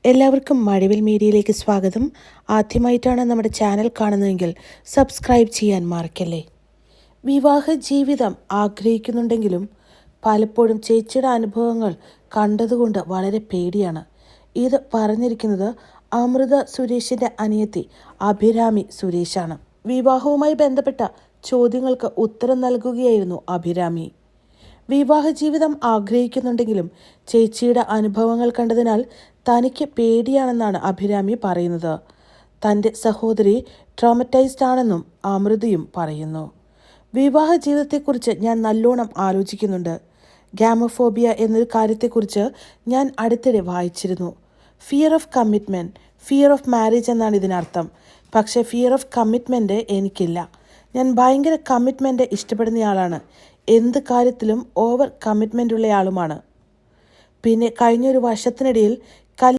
എല്ലാവർക്കും മഴവിൽ മീഡിയയിലേക്ക് സ്വാഗതം. ആദ്യമായിട്ടാണ് നമ്മുടെ ചാനൽ കാണുന്നതെങ്കിൽ സബ്സ്ക്രൈബ് ചെയ്യാൻ മറക്കല്ലേ. വിവാഹ ജീവിതം ആഗ്രഹിക്കുന്നുണ്ടെങ്കിലും പലപ്പോഴും ചേച്ചിയുടെ അനുഭവങ്ങൾ കണ്ടതുകൊണ്ട് വളരെ പേടിയാണ്. ഇത് പറഞ്ഞിരിക്കുന്നത് അമൃത സുരേഷിൻ്റെ അനിയത്തി അഭിരാമി സുരേഷാണ്. വിവാഹവുമായി ബന്ധപ്പെട്ട ചോദ്യങ്ങൾക്ക് ഉത്തരം നൽകുകയായിരുന്നു അഭിരാമി. വിവാഹ ജീവിതം ആഗ്രഹിക്കുന്നുണ്ടെങ്കിലും ചേച്ചിയുടെ അനുഭവങ്ങൾ കണ്ടതിനാൽ തനിക്ക് പേടിയാണെന്നാണ് അഭിരാമി പറയുന്നത്. തൻ്റെ സഹോദരി ട്രോമറ്റൈസ്ഡ് ആണെന്നും അമൃതയും പറയുന്നു. വിവാഹ ജീവിതത്തെക്കുറിച്ച് ഞാൻ നല്ലോണം ആലോചിക്കുന്നുണ്ട്. ഗാമോഫോബിയ എന്നൊരു കാര്യത്തെക്കുറിച്ച് ഞാൻ അടുത്തിടെ വായിച്ചിരുന്നു. Fear of commitment, fear of marriage എന്നാണ് ഇതിനർത്ഥം. പക്ഷേ ഫിയർ ഓഫ് കമ്മിറ്റ്മെൻറ്റ് എനിക്കില്ല. ഞാൻ ഭയങ്കര കമ്മിറ്റ്മെൻറ്റ് ഇഷ്ടപ്പെടുന്നയാളാണ്. എന്ത് കാര്യത്തിലും ഓവർ കമ്മിറ്റ്മെൻ്റ് ഉള്ളയാളുമാണ്. പിന്നെ കഴിഞ്ഞൊരു വർഷത്തിനിടയിൽ